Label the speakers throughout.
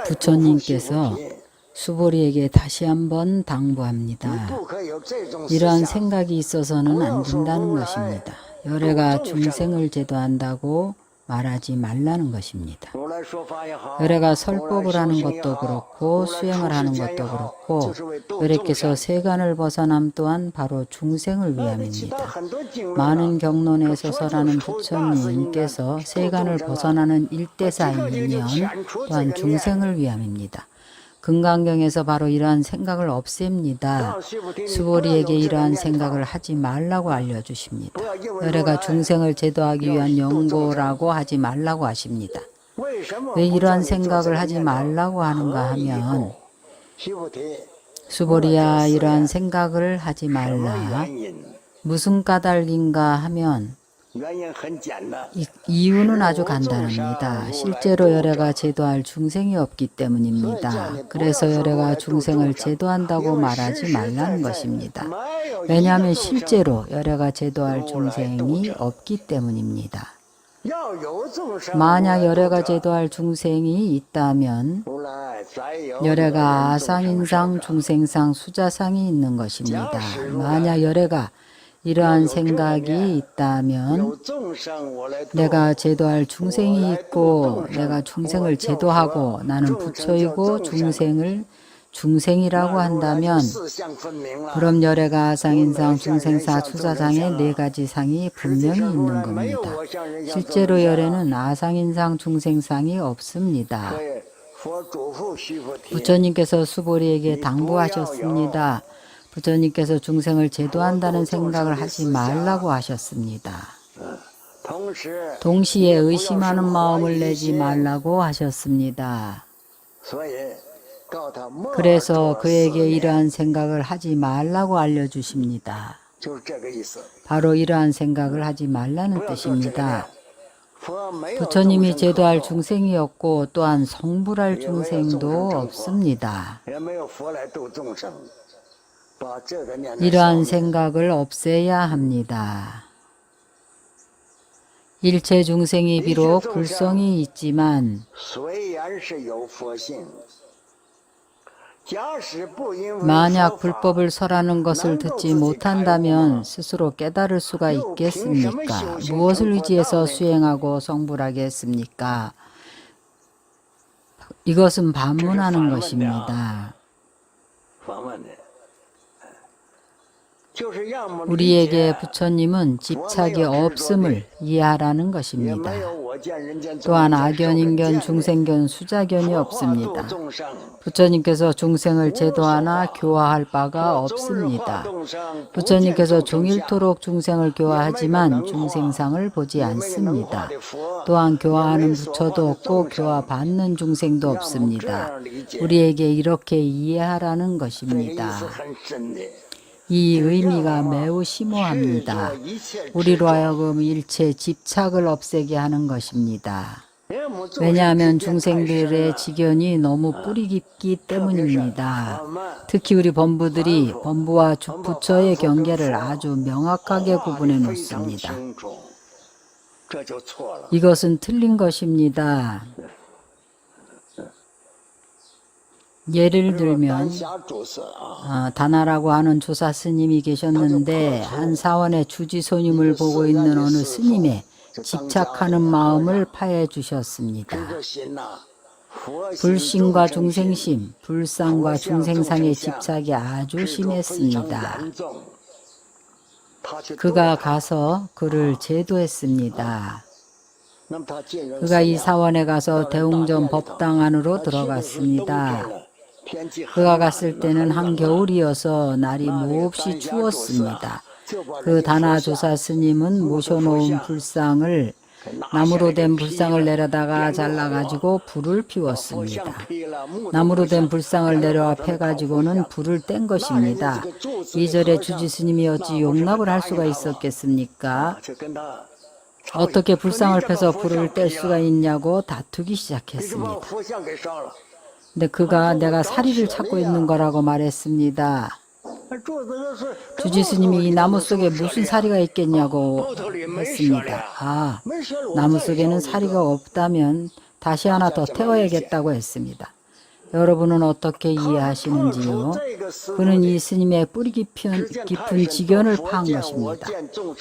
Speaker 1: 부처님께서 수보리에게 다시 한번 당부합니다. 이러한 생각이 있어서는 안 된다는 것입니다. 열애가 중생을 제도한다고 말하지 말라는 것입니다. 열애가 설법을 하는 것도 그렇고 수행을 하는 것도 그렇고 열애께서 세간을 벗어남 또한 바로 중생을 위함입니다. 많은 경론에 서설하는 부처님께서 세간을 벗어나는 일대사이면 또한 중생을 위함입니다. 금강경에서 바로 이러한 생각을 없앱니다. 수보리에게 이러한 생각을 하지 말라고 알려주십니다. 열애가 중생을 제도하기 위한 연고라고 하지 말라고 하십니다. 왜 이러한 생각을 하지 말라고 하는가 하면 수보리야 이러한 생각을 하지 말라. 무슨 까닭인가 하면 이유는 아주 간단합니다. 실제로 열애가 제도할 중생이 없기 때문입니다. 그래서 열애가 중생을 제도한다고 말하지 말라는 것입니다. 왜냐하면 실제로 열애가 제도할 중생이 없기 때문입니다. 만약 열애가 제도할 중생이 있다면 열애가 아상인상, 중생상, 수자상이 있는 것입니다. 만약 열애가 이러한 생각이 있다면 내가 제도할 중생이 있고 내가 중생을 제도하고 나는 부처이고 중생을 중생이라고 한다면 그럼 열애가 아상인상, 중생사, 수자상의 네 가지 상이 분명히 있는 겁니다. 실제로 열애는 아상인상, 중생상이 없습니다. 부처님께서 수보리에게 당부하셨습니다. 부처님께서 중생을 제도한다는 생각을 하지 말라고 하셨습니다. 동시에 의심하는 마음을 내지 말라고 하셨습니다. 그래서 그에게 이러한 생각을 하지 말라고 알려주십니다. 바로 이러한 생각을 하지 말라는 뜻입니다. 부처님이 제도할 중생이 없고 또한 성불할 중생도 없습니다. 이러한 생각을 없애야 합니다. 일체 중생이 비록 불성이 있지만 만약 불법을 설하는 것을 듣지 못한다면 스스로 깨달을 수가 있겠습니까? 무엇을 의지해서 수행하고 성불하겠습니까? 이것은 반문하는 것입니다. 우리에게 부처님은 집착이 없음을 이해하라는 것입니다. 또한 악견, 인견, 중생견, 수자견이 없습니다. 부처님께서 중생을 제도하나 교화할 바가 없습니다. 부처님께서 종일토록 중생을 교화하지만 중생상을 보지 않습니다. 또한 교화하는 부처도 없고 교화받는 중생도 없습니다. 우리에게 이렇게 이해하라는 것입니다. 이 의미가 매우 심오합니다. 우리로 하여금 일체 집착을 없애게 하는 것입니다. 왜냐하면 중생들의 지견이 너무 뿌리 깊기 때문입니다. 특히 우리 범부들이 범부와 부처의 경계를 아주 명확하게 구분해 놓습니다. 이것은 틀린 것입니다. 예를 들면 다나라고 하는 조사 스님이 계셨는데 한 사원의 주지손님을 보고 있는 어느 스님의 집착하는 마음을 파해 주셨습니다. 불신과 중생심, 불상과 중생상의 집착이 아주 심했습니다. 그가 가서 그를 제도했습니다. 그가 이 사원에 가서 대웅전 법당 안으로 들어갔습니다. 그가 갔을 때는 한겨울이어서 날이 몹시 추웠습니다. 그 다나조사 스님은 모셔놓은 불상을 나무로 된 불상을 내려다가 잘라가지고 불을 피웠습니다. 나무로 된 불상을 내려와 패가지고는 불을 뗀 것입니다. 이절에 주지스님이 어찌 용납을 할 수가 있었겠습니까? 어떻게 불상을 패서 불을 뗄 수가 있냐고 다투기 시작했습니다. 근데 그가 내가 사리를 찾고 있는 거라고 말했습니다. 주지스님이 이 나무 속에 무슨 사리가 있겠냐고 했습니다. 나무 속에는 사리가 없다면 다시 하나 더 태워야겠다고 했습니다. 여러분은 어떻게 이해하시는지요? 그는 이 스님의 뿌리 깊은 지견을 파한 것입니다.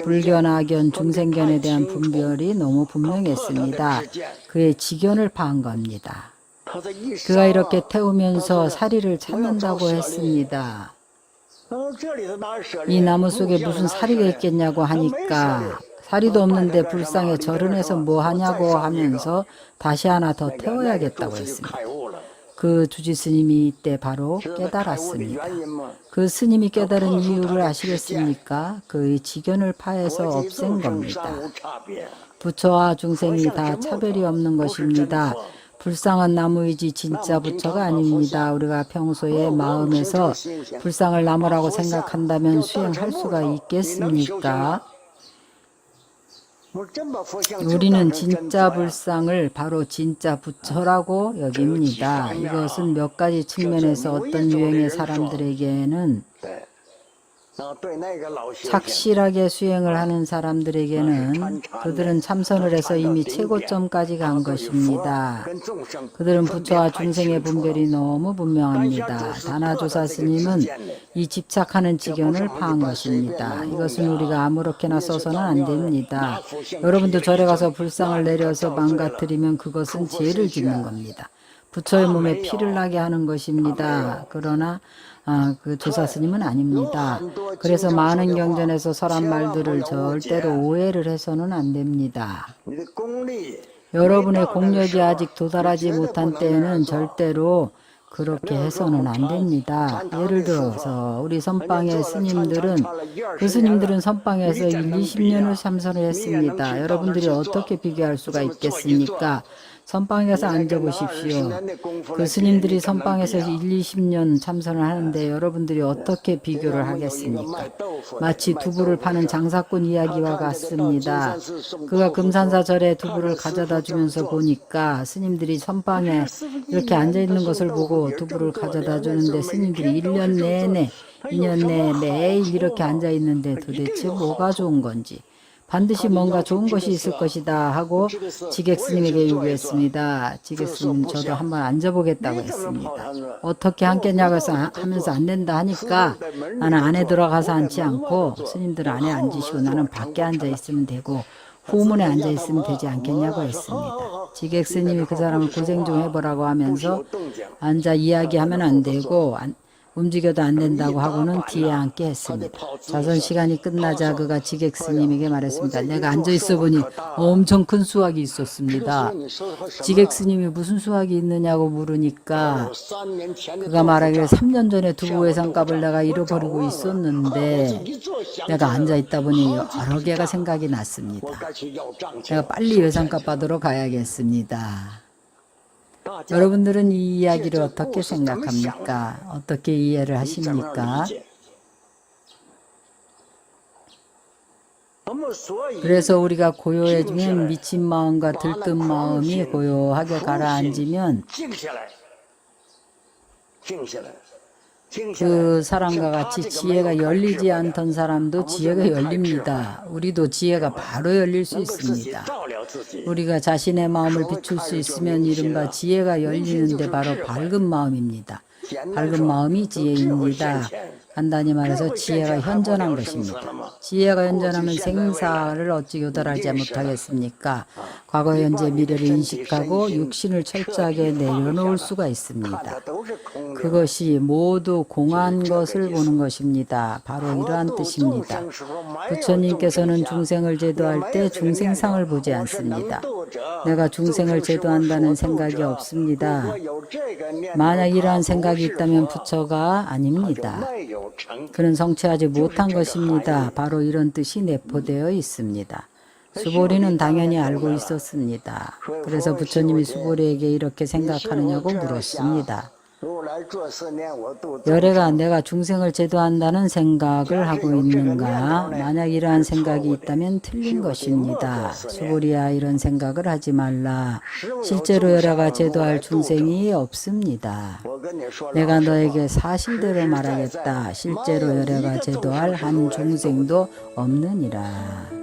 Speaker 1: 불견, 악견, 중생견에 대한 분별이 너무 분명했습니다. 그의 지견을 파한 겁니다. 그가 이렇게 태우면서 사리를 찾는다고 했습니다. 이 나무 속에 무슨 사리가 있겠냐고 하니까 사리도 없는데 불상에 절은 해서 뭐 하냐고 하면서 다시 하나 더 태워야겠다고 했습니다. 그 주지 스님이 이때 바로 깨달았습니다. 그 스님이 깨달은 이유를 아시겠습니까? 그의 지견을 파해서 없앤 겁니다. 부처와 중생이 다 차별이 없는 것입니다. 불상은 나무이지 진짜 부처가 아닙니다. 우리가 평소에 마음에서 불상을 나무라고 생각한다면 수행할 수가 있겠습니까? 우리는 진짜 불상을 바로 진짜 부처라고 여깁니다. 이것은 몇 가지 측면에서 어떤 유형의 사람들에게는 착실하게 수행을 하는 사람들에게는 그들은 참선을 해서 이미 최고점까지 간 것입니다. 그들은 부처와 중생의 분별이 너무 분명합니다. 다나조사 스님은 이 집착하는 지견을 파한 것입니다. 이것은 우리가 아무렇게나 써서는 안 됩니다. 여러분도 절에 가서 불상을 내려서 망가뜨리면 그것은 죄를 짓는 겁니다. 부처의 몸에 피를 나게 하는 것입니다. 그러나 그 조사 스님은 아닙니다. 그래서 많은 경전에서 설한 말들을 절대로 오해를 해서는 안 됩니다. 여러분의 공력이 아직 도달하지 못한 때에는 절대로 그렇게 해서는 안 됩니다. 예를 들어서 우리 선방의 스님들은 그 스님들은 선방에서 20년을 참선을 했습니다. 여러분들이 어떻게 비교할 수가 있겠습니까? 선방에서 앉아보십시오. 그 스님들이 선방에서 20년 참선을 하는데 여러분들이 어떻게 비교를 하겠습니까? 마치 두부를 파는 장사꾼 이야기와 같습니다. 그가 금산사 절에 두부를 가져다 주면서 보니까 스님들이 선방에 이렇게 앉아있는 것을 보고 두부를 가져다 주는데 스님들이 1년 내내, 2년 내내 매일 이렇게 앉아있는데 도대체 뭐가 좋은 건지 반드시 뭔가 좋은 것이 있을 것이다 하고 지객스님에게 요구했습니다. 지객스님 저도 한번 앉아보겠다고 했습니다. 어떻게 앉겠냐고 해서 하면서 안 된다 하니까 나는 안에 들어가서 앉지 않고 스님들 안에 앉으시고 나는 밖에 앉아 있으면 되고 후문에 앉아 있으면 되지 않겠냐고 했습니다. 지객스님이 그 사람을 고생 좀 해보라고 하면서 앉아 이야기하면 안 되고 움직여도 안 된다고 하고는 뒤에 앉게 했습니다. 자선 시간이 끝나자 그가 지객 스님에게 말했습니다. 내가 앉아있어 보니 엄청 큰 수확이 있었습니다. 지객 스님이 무슨 수확이 있느냐고 물으니까 그가 말하기를 3년 전에 두부 외상값을 내가 잃어버리고 있었는데 내가 앉아있다 보니 여러 개가 생각이 났습니다. 내가 빨리 외상값 받으러 가야겠습니다. 여러분들은 이 이야기를 어떻게 생각합니까? 어떻게 이해를 하십니까? 그래서 우리가 고요해지면 미친 마음과 들뜬 마음이 고요하게 가라앉으면 그 사람과 같이 지혜가 열리지 않던 사람도 지혜가 열립니다. 우리도 지혜가 바로 열릴 수 있습니다. 우리가 자신의 마음을 비출 수 있으면 이른바 지혜가 열리는데 바로 밝은 마음입니다. 밝은 마음이 지혜입니다. 간단히 말해서 지혜가 현존한 것입니다. 지혜가 현존하면 생사를 어찌 교달하지 못하겠습니까? 과거, 현재, 미래를 인식하고 육신을 철저하게 내려놓을 수가 있습니다. 그것이 모두 공한 것을 보는 것입니다. 바로 이러한 뜻입니다. 부처님께서는 중생을 제도할 때 중생상을 보지 않습니다. 내가 중생을 제도한다는 생각이 없습니다. 만약 이러한 생각이 있다면 부처가 아닙니다. 그는 성취하지 못한 것입니다. 바로 이런 뜻이 내포되어 있습니다. 수보리는 당연히 알고 있었습니다. 그래서 부처님이 수보리에게 이렇게 생각하느냐고 물었습니다. 열애가 내가 중생을 제도한다는 생각을 하고 있는가? 만약 이러한 생각이 있다면 틀린 것입니다. 수보리야, 이런 생각을 하지 말라. 실제로 열애가 제도할 중생이 없습니다. 내가 너에게 사실대로 말하겠다. 실제로 열애가 제도할 한 중생도 없느니라.